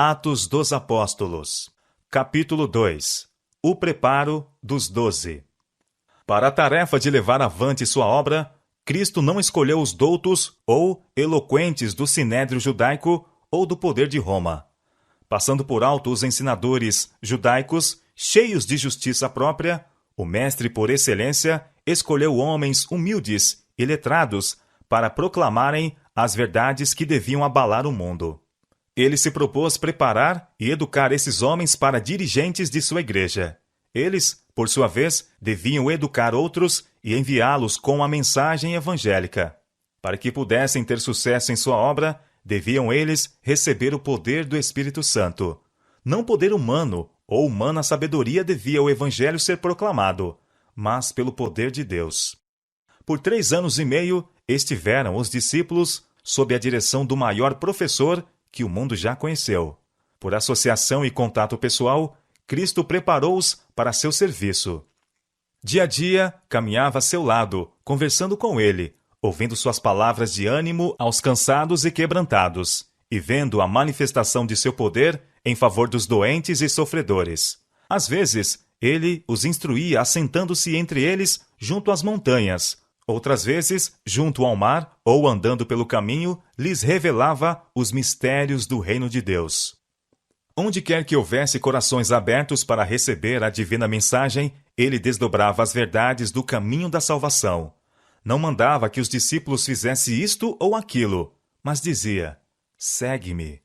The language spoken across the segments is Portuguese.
Atos dos Apóstolos, capítulo 2. O preparo dos 12. Para a tarefa de levar avante sua obra, Cristo não escolheu os doutos ou eloquentes do sinédrio judaico ou do poder de Roma. Passando por alto os ensinadores judaicos, cheios de justiça própria, o mestre por excelência escolheu homens humildes e letrados para proclamarem as verdades que deviam abalar o mundo. Ele se propôs preparar e educar esses homens para dirigentes de sua igreja. Eles, por sua vez, deviam educar outros e enviá-los com a mensagem evangélica. Para que pudessem ter sucesso em sua obra, deviam eles receber o poder do Espírito Santo. Não poder humano ou humana sabedoria devia o evangelho ser proclamado, mas pelo poder de Deus. Por 3 anos e meio, estiveram os discípulos sob a direção do maior professor que o mundo já conheceu. Por associação e contato pessoal, Cristo preparou-os para seu serviço. Dia a dia, caminhava a seu lado, conversando com ele, ouvindo suas palavras de ânimo aos cansados e quebrantados, e vendo a manifestação de seu poder em favor dos doentes e sofredores. Às vezes, ele os instruía assentando-se entre eles junto às montanhas. Outras vezes, junto ao mar ou andando pelo caminho, lhes revelava os mistérios do reino de Deus. Onde quer que houvesse corações abertos para receber a divina mensagem, ele desdobrava as verdades do caminho da salvação. Não mandava que os discípulos fizessem isto ou aquilo, mas dizia: segue-me.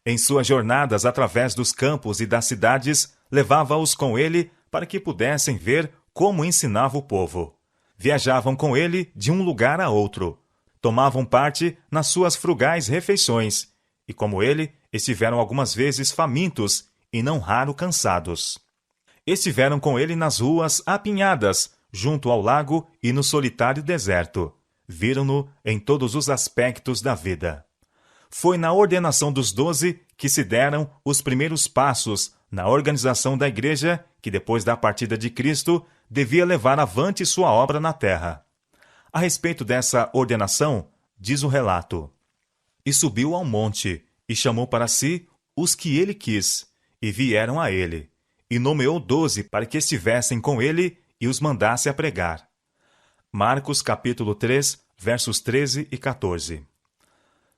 Em suas jornadas através dos campos e das cidades, levava-os com ele para que pudessem ver como ensinava o povo. Viajavam com ele de um lugar a outro. Tomavam parte nas suas frugais refeições, e como ele, estiveram algumas vezes famintos e não raro cansados. Estiveram com ele nas ruas apinhadas, junto ao lago e no solitário deserto. Viram-no em todos os aspectos da vida. Foi na ordenação dos 12 que se deram os primeiros passos na organização da igreja que, depois da partida de Cristo, devia levar avante sua obra na terra. A respeito dessa ordenação, diz o relato: E subiu ao monte, e chamou para si os que ele quis, e vieram a ele, e nomeou 12 para que estivessem com ele e os mandasse a pregar. Marcos capítulo 3, versos 13 e 14.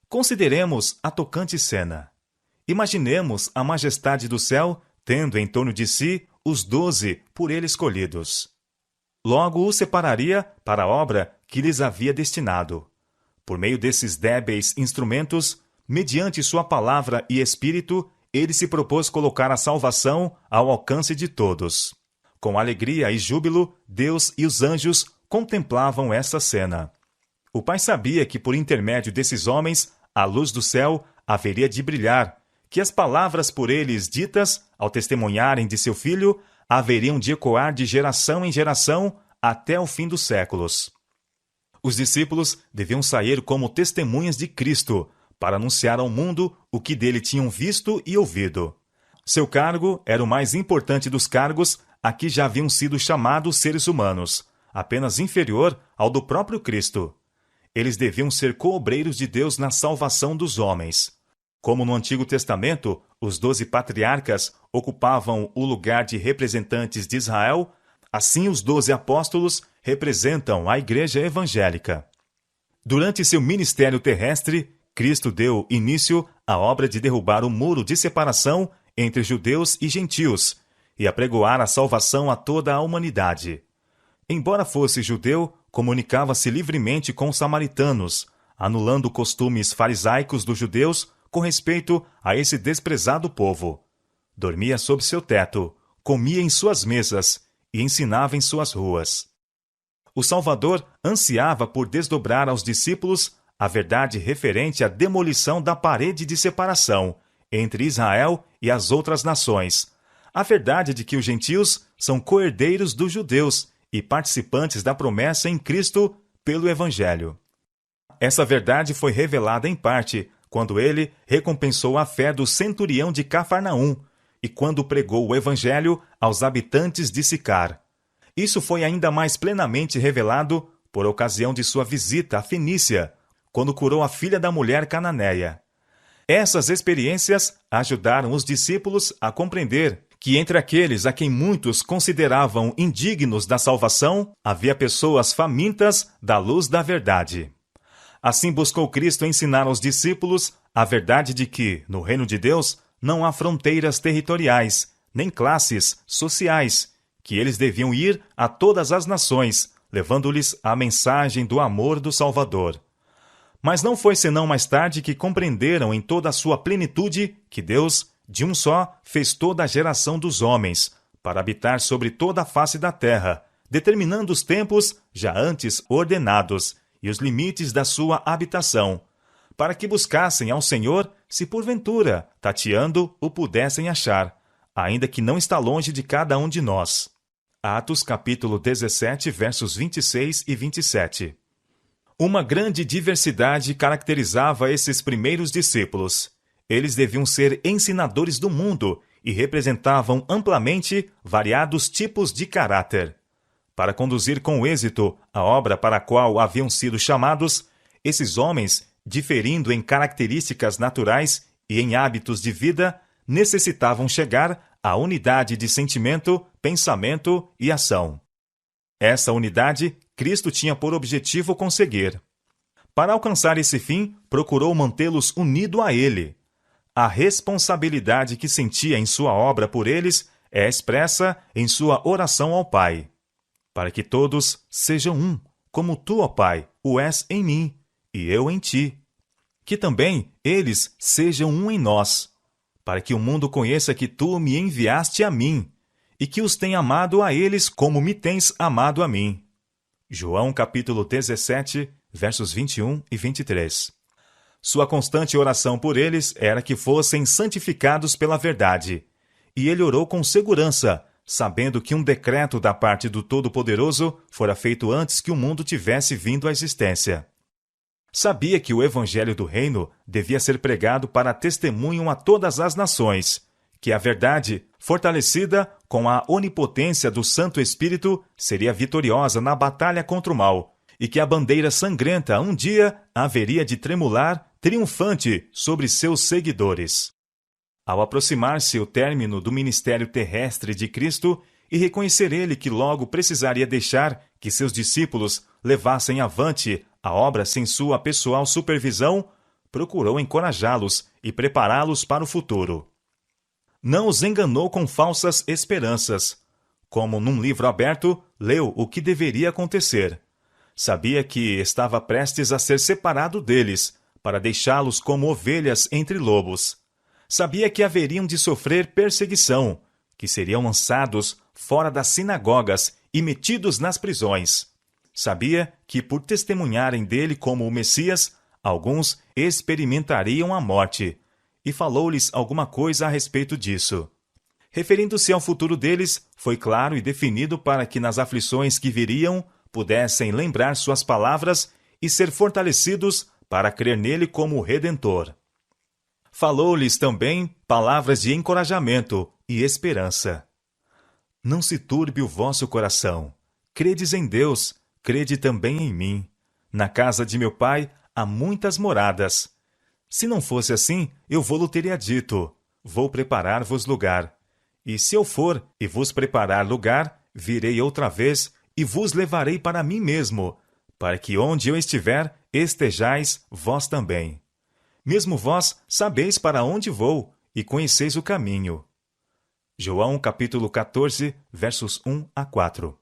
Consideremos a tocante cena. Imaginemos a majestade do céu tendo em torno de si os 12 por ele escolhidos. Logo os separaria para a obra que lhes havia destinado. Por meio desses débeis instrumentos, mediante sua palavra e espírito, ele se propôs colocar a salvação ao alcance de todos. Com alegria e júbilo, Deus e os anjos contemplavam essa cena. O Pai sabia que por intermédio desses homens, a luz do céu haveria de brilhar, que as palavras por eles ditas, ao testemunharem de seu Filho, haveriam de ecoar de geração em geração até o fim dos séculos. Os discípulos deviam sair como testemunhas de Cristo, para anunciar ao mundo o que dele tinham visto e ouvido. Seu cargo era o mais importante dos cargos a que já haviam sido chamados seres humanos, apenas inferior ao do próprio Cristo. Eles deviam ser coobreiros de Deus na salvação dos homens. Como no Antigo Testamento, os 12 patriarcas ocupavam o lugar de representantes de Israel, assim os 12 apóstolos representam a Igreja Evangélica. Durante seu ministério terrestre, Cristo deu início à obra de derrubar o muro de separação entre judeus e gentios e apregoar a salvação a toda a humanidade. Embora fosse judeu, comunicava-se livremente com os samaritanos, anulando costumes farisaicos dos judeus com respeito a esse desprezado povo. Dormia sob seu teto, comia em suas mesas e ensinava em suas ruas. O Salvador ansiava por desdobrar aos discípulos a verdade referente à demolição da parede de separação entre Israel e as outras nações, a verdade de que os gentios são coherdeiros dos judeus e participantes da promessa em Cristo pelo Evangelho. Essa verdade foi revelada em parte quando ele recompensou a fé do centurião de Cafarnaum e quando pregou o Evangelho aos habitantes de Sicar. Isso foi ainda mais plenamente revelado por ocasião de sua visita à Fenícia, quando curou a filha da mulher cananeia. Essas experiências ajudaram os discípulos a compreender que entre aqueles a quem muitos consideravam indignos da salvação, havia pessoas famintas da luz da verdade. Assim buscou Cristo ensinar aos discípulos a verdade de que, no reino de Deus, não há fronteiras territoriais, nem classes sociais, que eles deviam ir a todas as nações, levando-lhes a mensagem do amor do Salvador. Mas não foi senão mais tarde que compreenderam em toda a sua plenitude que Deus, de um só, fez toda a geração dos homens, para habitar sobre toda a face da terra, determinando os tempos já antes ordenados e os limites da sua habitação, para que buscassem ao Senhor, se porventura, tateando, o pudessem achar, ainda que não está longe de cada um de nós. Atos capítulo 17, versos 26 e 27. Uma grande diversidade caracterizava esses primeiros discípulos. Eles deviam ser ensinadores do mundo e representavam amplamente variados tipos de caráter. Para conduzir com êxito a obra para a qual haviam sido chamados, esses homens, diferindo em características naturais e em hábitos de vida, necessitavam chegar à unidade de sentimento, pensamento e ação. Essa unidade, Cristo tinha por objetivo conseguir. Para alcançar esse fim, procurou mantê-los unidos a Ele. A responsabilidade que sentia em sua obra por eles é expressa em sua oração ao Pai. Para que todos sejam um, como tu, ó Pai, o és em mim, e eu em ti. Que também eles sejam um em nós, para que o mundo conheça que tu me enviaste a mim, e que os tenha amado a eles como me tens amado a mim. João capítulo 17, versos 21 e 23. Sua constante oração por eles era que fossem santificados pela verdade, e ele orou com segurança, sabendo que um decreto da parte do Todo-Poderoso fora feito antes que o mundo tivesse vindo à existência. Sabia que o Evangelho do Reino devia ser pregado para testemunho a todas as nações, que a verdade, fortalecida com a onipotência do Santo Espírito, seria vitoriosa na batalha contra o mal, e que a bandeira sangrenta um dia haveria de tremular triunfante sobre seus seguidores. Ao aproximar-se o término do ministério terrestre de Cristo e reconhecer ele que logo precisaria deixar que seus discípulos levassem avante a obra sem sua pessoal supervisão, procurou encorajá-los e prepará-los para o futuro. Não os enganou com falsas esperanças. Como num livro aberto, leu o que deveria acontecer. Sabia que estava prestes a ser separado deles, para deixá-los como ovelhas entre lobos. Sabia que haveriam de sofrer perseguição, que seriam lançados fora das sinagogas e metidos nas prisões. Sabia que, por testemunharem dele como o Messias, alguns experimentariam a morte, e falou-lhes alguma coisa a respeito disso. Referindo-se ao futuro deles, foi claro e definido para que nas aflições que viriam pudessem lembrar suas palavras e ser fortalecidos para crer nele como Redentor. Falou-lhes também palavras de encorajamento e esperança. Não se turbe o vosso coração. Credes em Deus, crede também em mim. Na casa de meu Pai há muitas moradas. Se não fosse assim, eu vou-lo teria dito, vou preparar-vos lugar. E se eu for e vos preparar lugar, virei outra vez e vos levarei para mim mesmo, para que onde eu estiver, estejais vós também. Mesmo vós sabeis para onde vou e conheceis o caminho. João capítulo 14, versos 1 a 4.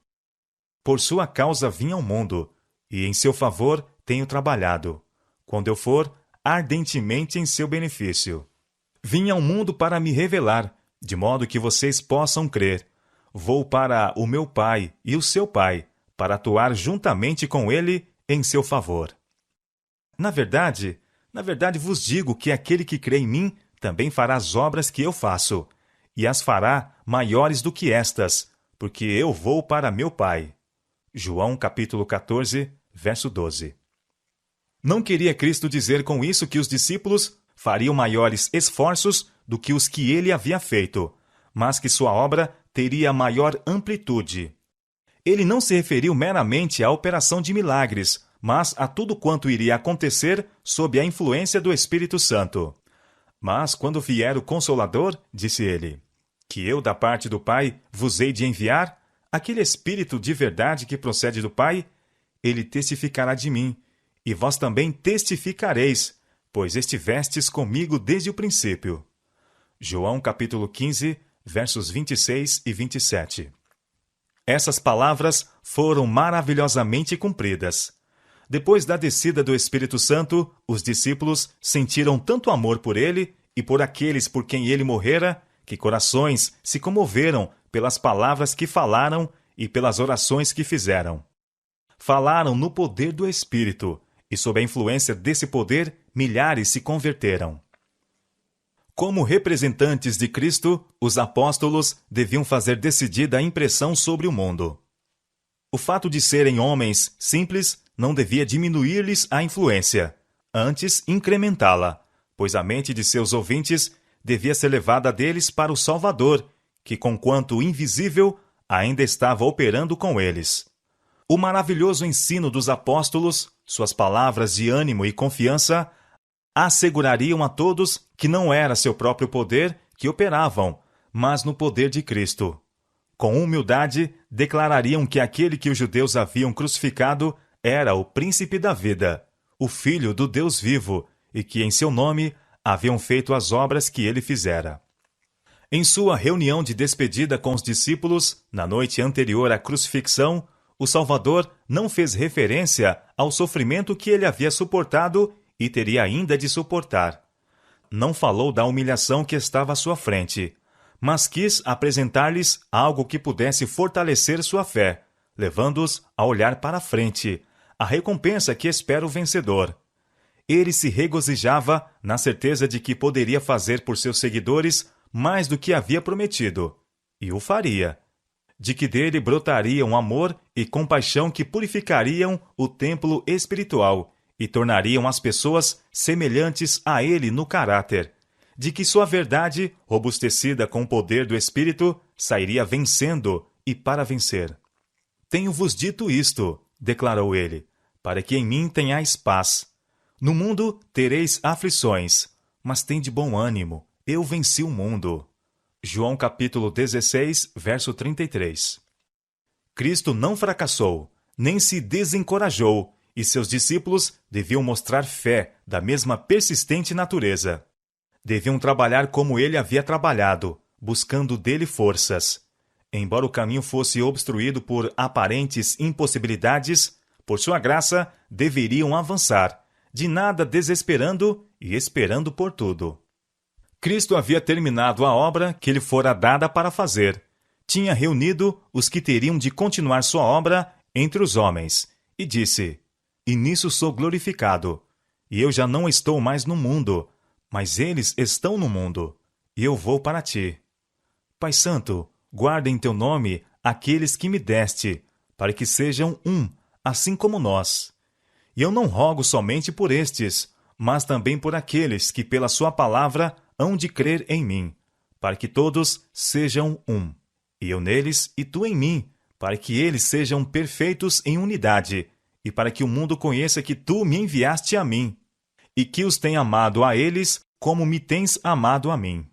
Por sua causa vim ao mundo, e em seu favor tenho trabalhado. Quando eu for, ardentemente em seu benefício. Vim ao mundo para me revelar, de modo que vocês possam crer. Vou para o meu Pai e o seu Pai, para atuar juntamente com ele em seu favor. Na verdade vos digo que aquele que crê em mim também fará as obras que eu faço, e as fará maiores do que estas, porque eu vou para meu Pai. João capítulo 14, verso 12. Não queria Cristo dizer com isso que os discípulos fariam maiores esforços do que os que ele havia feito, mas que sua obra teria maior amplitude. Ele não se referiu meramente à operação de milagres, mas a tudo quanto iria acontecer sob a influência do Espírito Santo. Mas quando vier o Consolador, disse ele, que eu da parte do Pai vos hei de enviar, aquele Espírito de verdade que procede do Pai, ele testificará de mim, e vós também testificareis, pois estivestes comigo desde o princípio. João capítulo 15, versos 26 e 27. Essas palavras foram maravilhosamente cumpridas. Depois da descida do Espírito Santo, os discípulos sentiram tanto amor por ele e por aqueles por quem ele morrera, que corações se comoveram pelas palavras que falaram e pelas orações que fizeram. Falaram no poder do Espírito, e sob a influência desse poder, milhares se converteram. Como representantes de Cristo, os apóstolos deviam fazer decidida impressão sobre o mundo. O fato de serem homens simples não devia diminuir-lhes a influência, antes incrementá-la, pois a mente de seus ouvintes devia ser levada deles para o Salvador, que, conquanto invisível, ainda estava operando com eles. O maravilhoso ensino dos apóstolos, suas palavras de ânimo e confiança, assegurariam a todos que não era seu próprio poder que operavam, mas no poder de Cristo. Com humildade, declarariam que aquele que os judeus haviam crucificado era o príncipe da vida, o Filho do Deus vivo, e que em seu nome haviam feito as obras que ele fizera. Em sua reunião de despedida com os discípulos, na noite anterior à crucifixão, o Salvador não fez referência ao sofrimento que ele havia suportado e teria ainda de suportar. Não falou da humilhação que estava à sua frente, mas quis apresentar-lhes algo que pudesse fortalecer sua fé, levando-os a olhar para a frente, a recompensa que espera o vencedor. Ele se regozijava na certeza de que poderia fazer por seus seguidores mais do que havia prometido, e o faria. De que dele brotariam amor e compaixão que purificariam o templo espiritual e tornariam as pessoas semelhantes a ele no caráter, de que sua verdade, robustecida com o poder do Espírito, sairia vencendo e para vencer. Tenho-vos dito isto, declarou ele, para que em mim tenhais paz. No mundo tereis aflições, mas tende bom ânimo, eu venci o mundo. João capítulo 16, verso 33. Cristo não fracassou, nem se desencorajou, e seus discípulos deviam mostrar fé da mesma persistente natureza. Deviam trabalhar como ele havia trabalhado, buscando dele forças. Embora o caminho fosse obstruído por aparentes impossibilidades, por sua graça deveriam avançar, de nada desesperando e esperando por tudo. Cristo havia terminado a obra que lhe fora dada para fazer. Tinha reunido os que teriam de continuar sua obra entre os homens, e disse: E nisso sou glorificado. E eu já não estou mais no mundo, mas eles estão no mundo, e eu vou para ti. Pai Santo, guarda em teu nome aqueles que me deste, para que sejam um, assim como nós. E eu não rogo somente por estes, mas também por aqueles que pela sua palavra hão de crer em mim, para que todos sejam um, e eu neles e tu em mim, para que eles sejam perfeitos em unidade, e para que o mundo conheça que tu me enviaste a mim, e que os tenha amado a eles como me tens amado a mim.